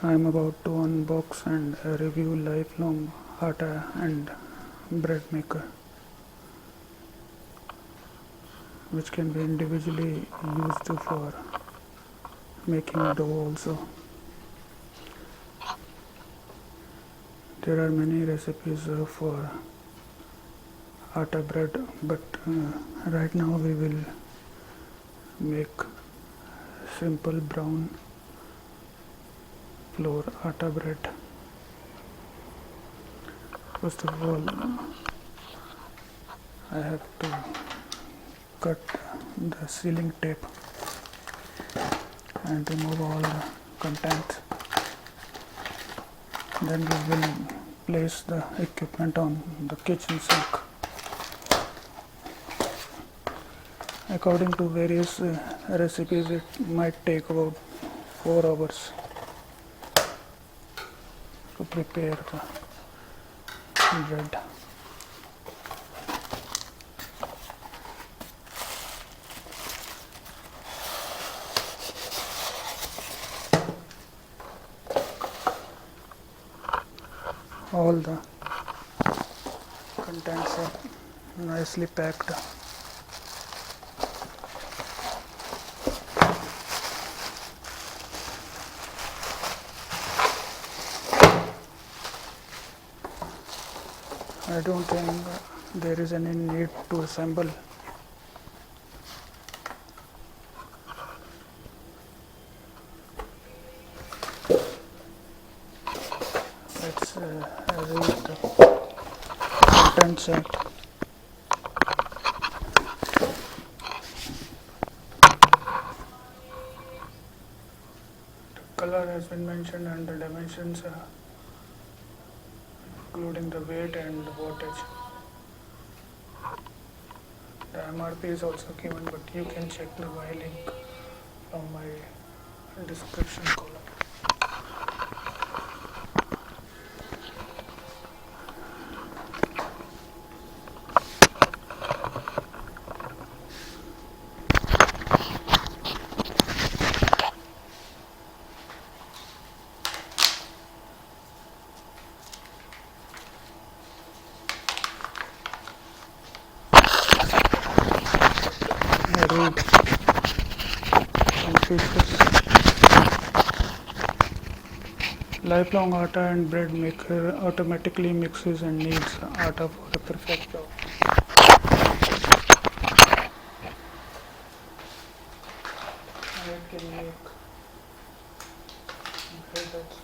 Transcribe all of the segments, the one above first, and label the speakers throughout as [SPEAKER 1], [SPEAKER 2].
[SPEAKER 1] I am about to unbox and review lifelong atta and bread maker, which can be individually used for making dough also. There are many recipes for atta bread, but right now we will make simple brown flour atta bread. First of all, I have to cut the sealing tape and remove all the contents. Then we will place the equipment on the kitchen sink. According to various recipes, it might take about 4 hours to prepare the bread. All the contents are nicely packed. I don't think there is any need to assemble. Let's read the contents. Color has been mentioned and the dimensions, including the weight and the wattage. The MRP is also given, but you can check the buy link from my description column. I read some features. Lifelong atta and bread maker automatically mixes and kneads atta for a perfect dough. And it can make bread also.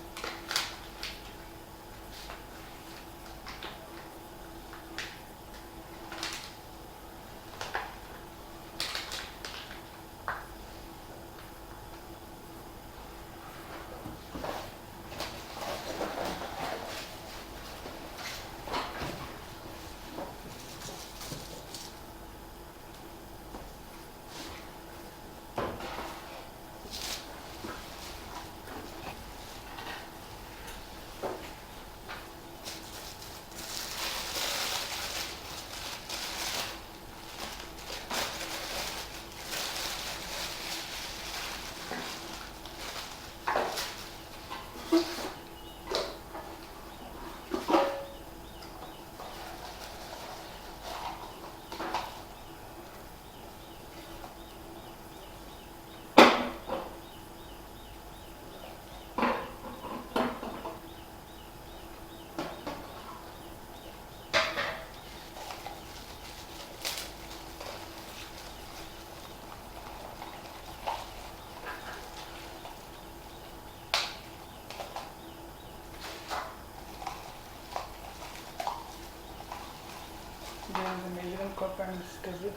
[SPEAKER 1] There is a measuring cup and schedule.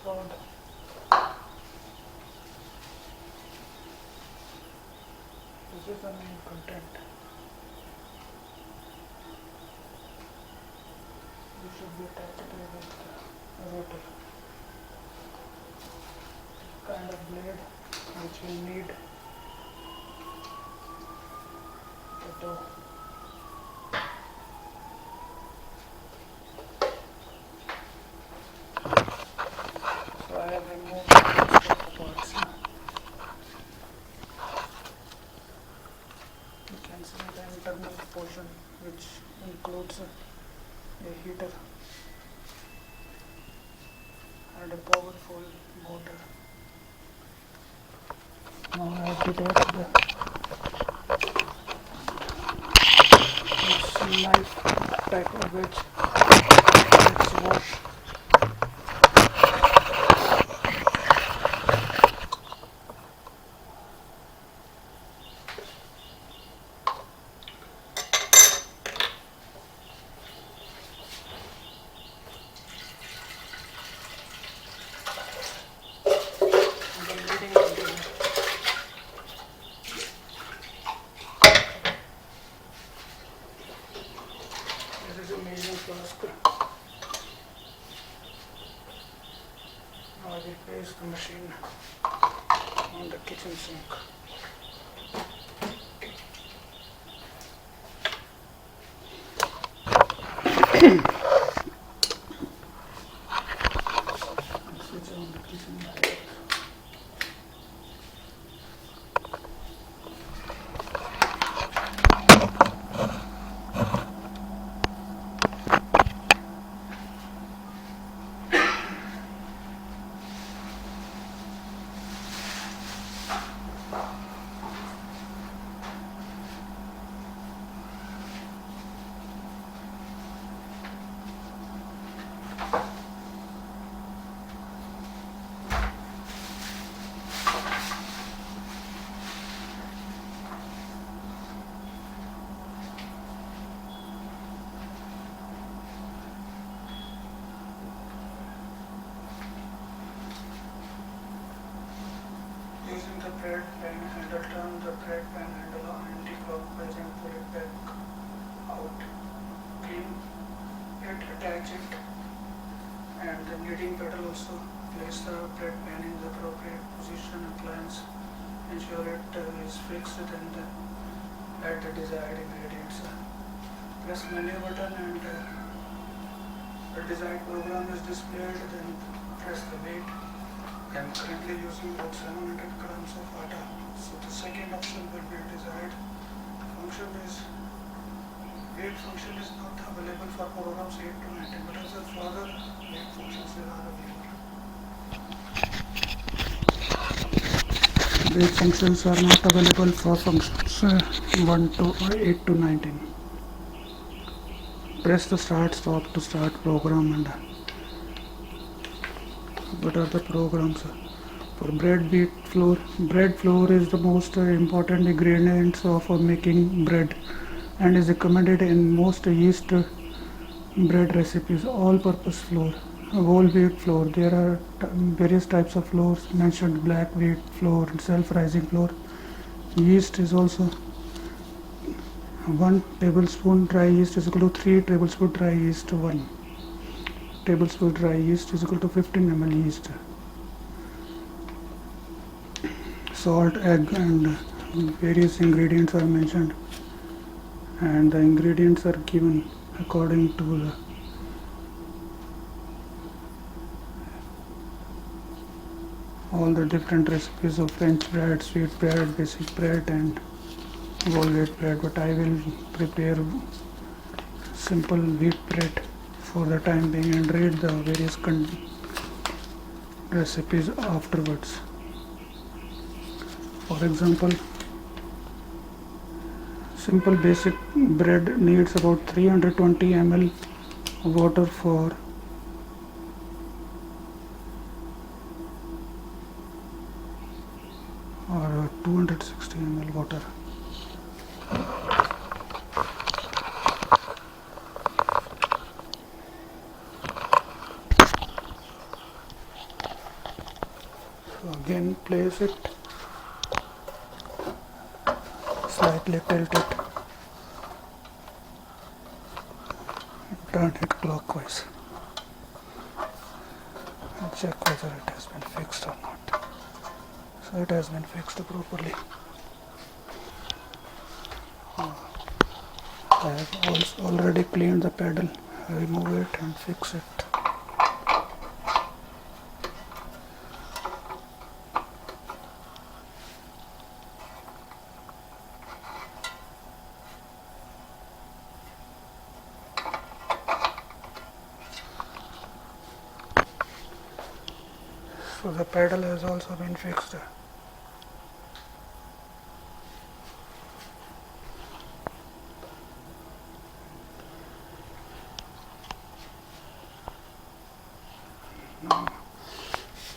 [SPEAKER 1] Rod. This is the main content. This should be attached with the rotor. Kind of blade which will knead the dough. So I have removed most of the parts. version, which includes a heater and a powerful motor. Now I have detached this knife pack of which let's wash. The kneading container. This is a measuring flask. Now I will place the machine on the kitchen sink. Switch on the kitchen light. Using the bread pan handle, turn the bread pan handle anti-clockwise and pull it back out. Clean it, attach it, and the kneading pedal also. Place the bread pan in the appropriate position and cleanse. Ensure it is fixed, then add the desired ingredients. Press menu button and the desired program is displayed, then press the weight. I am currently using about 700 grams of atta, so the second option will be desired. Function is weight function is not available for programs 8 to 19, but as a further weight functions are available. Weight functions are not available for functions 1 to 8 to 19. Press the start stop to start program. And what are the programs? For bread flour is the most important ingredient of making bread and is recommended in most yeast bread recipes. All-purpose flour, whole wheat flour. There are various types of flours mentioned: black wheat flour, self-rising flour. Yeast is also 1 tablespoon dry yeast is equal to 3 tablespoon dry yeast. 1 tablespoon dry yeast is equal to 15 ml yeast. Salt, egg, and various ingredients are mentioned, and the ingredients are given according to all the different recipes of French bread, sweet bread, basic bread, and whole wheat bread. But I will prepare simple wheat bread for the time being and read the various recipes afterwards. For example, simple basic bread needs about 320 ml water for or 260 ml water. So again place it, slightly tilt it, turn it clockwise and check whether it has been fixed or not. So it has been fixed properly. I have already cleaned the pedal. I remove it and fix it. So the pedal has also been fixed. Now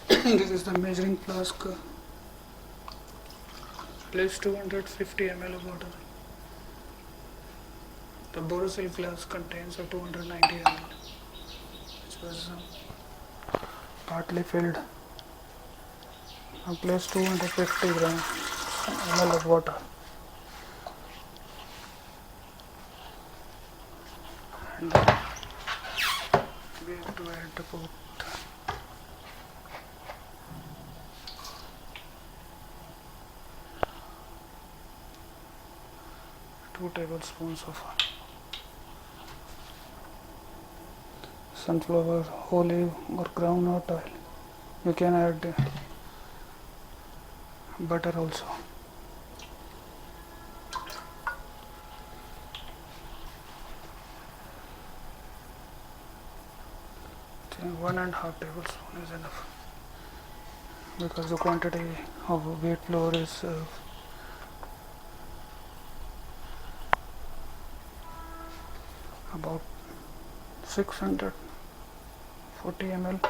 [SPEAKER 1] this is the measuring flask. Place 250 ml of water. The borosilicate flask contains a 290 ml, which was partly filled. Now place 250 ml of water. And then we have to add about 2 tablespoons of sunflower, olive or groundnut oil. You can add butter also. I think 1.5 tablespoon is enough, because the quantity of wheat flour is about 640 ml.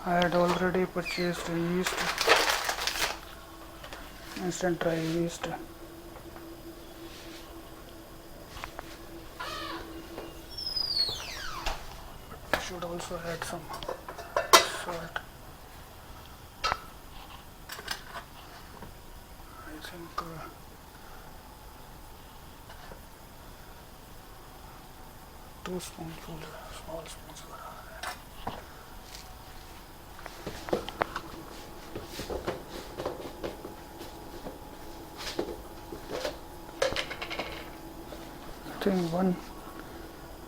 [SPEAKER 1] I had already purchased yeast, instant dry yeast. I should also add some salt. I think 2 spoonfuls, small spoons. I think 1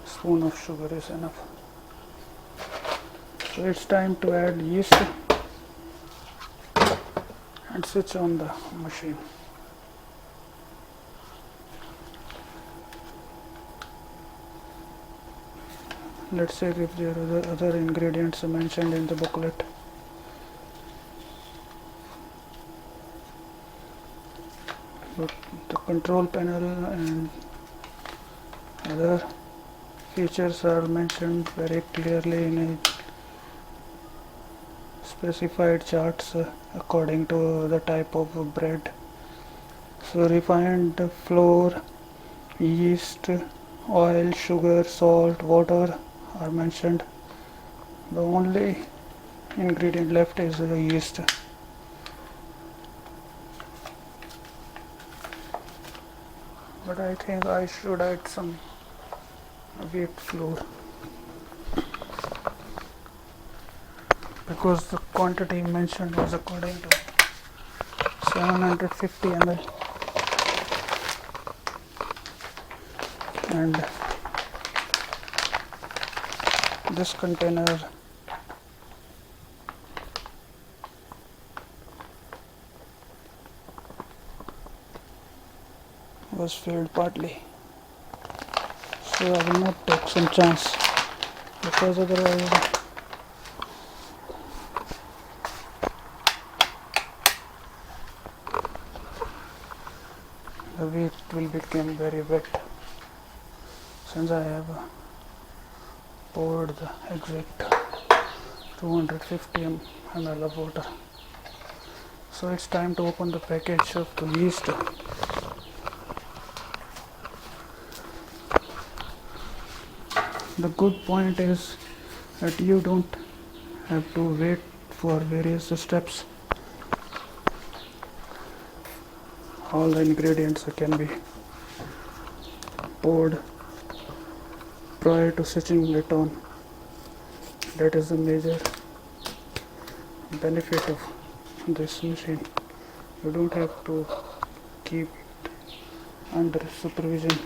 [SPEAKER 1] spoon of sugar is enough. So it's time to add yeast and switch on the machine. Let's check if there are other ingredients mentioned in the booklet. But the control panel and other features are mentioned very clearly in a specified charts according to the type of bread. So refined flour, yeast, oil, sugar, salt, water are mentioned. The only ingredient left is yeast. But I think I should add some wheat flour, because the quantity mentioned was according to 750 ml, and this container was filled partly, so I will not take some chance, because otherwise the wheat will become very wet, since I have poured the exact 250 ml of water. So it's time to open the package of the yeast. The good point is that you don't have to wait for various steps. All the ingredients can be poured prior to switching it on. That is the major benefit of this machine. You don't have to keep it under supervision.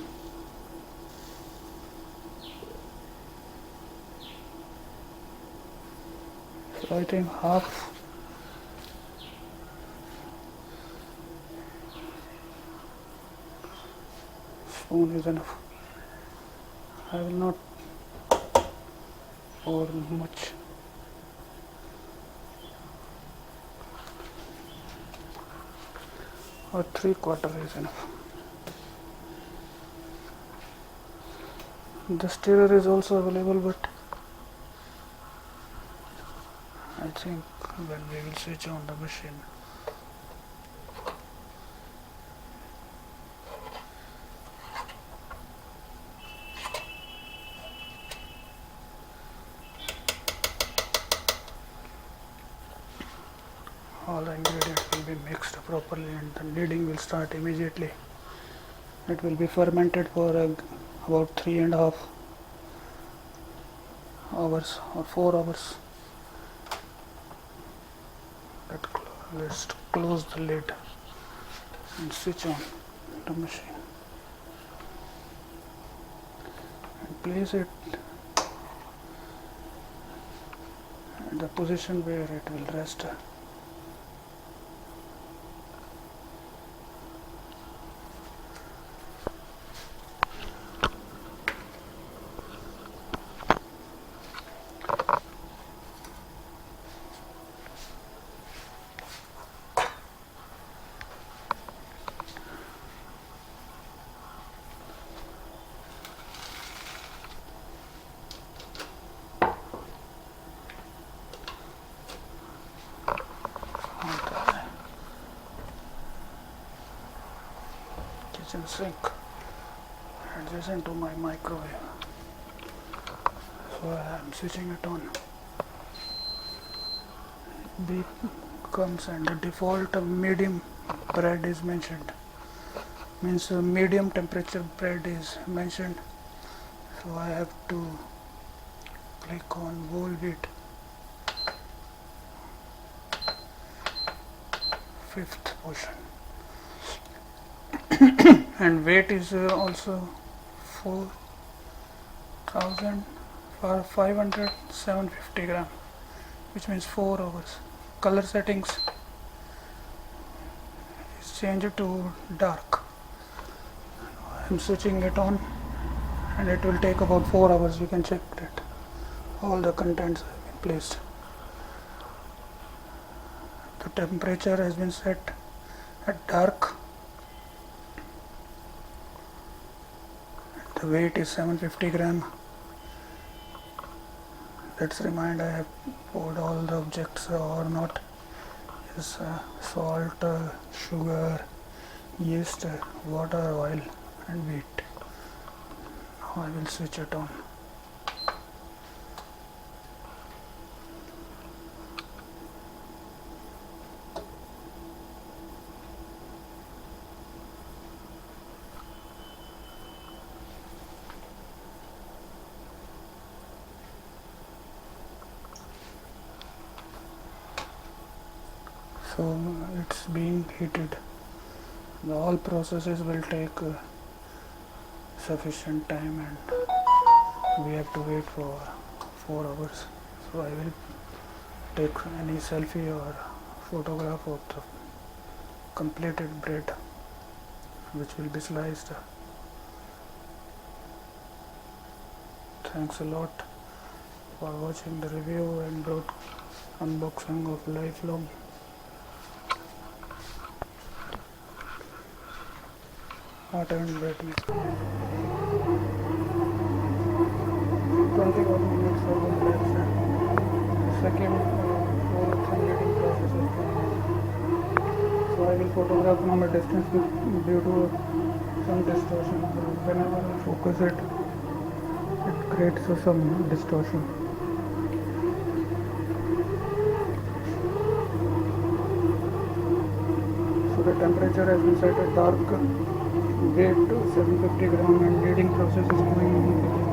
[SPEAKER 1] So I think half spoon is enough. I will not pour much. Or 3/4 is enough. The stirrer is also available, but I think when we will switch on the machine, all the ingredients will be mixed properly and the kneading will start immediately. It will be fermented for about 3.5 hours or 4 hours. Let's close the lid and switch on the machine and place it at the position where it will rest. Kitchen sink adjacent to my microwave, so I am switching it on. Beep comes and the default medium bread is mentioned, means medium temperature bread is mentioned, so I have to click on whole wheat, 5th portion. And weight is also 4,500 750 gram, which means 4 hours. Color settings is changed to dark. I'm switching it on and it will take about 4 hours. You can check that all the contents have been placed. The temperature has been set at dark. The weight is 750 gram. Let's remind I have poured all the objects or not. Is salt, sugar, yeast, water, oil and wheat. Now I will switch it on. So it's being heated. The all processes will take sufficient time and we have to wait for 4 hours. So I will take any selfie or photograph of the completed bread which will be sliced. Thanks a lot for watching the review and unboxing of lifelong. Atta and bread mix. 21 minutes of relaxation. Second, fourth and kneading process is going on. So I will photograph from a distance due to some distortion. Whenever I focus it creates some distortion. So the temperature has been set at dark. Weight 750 gram and kneading process is going on.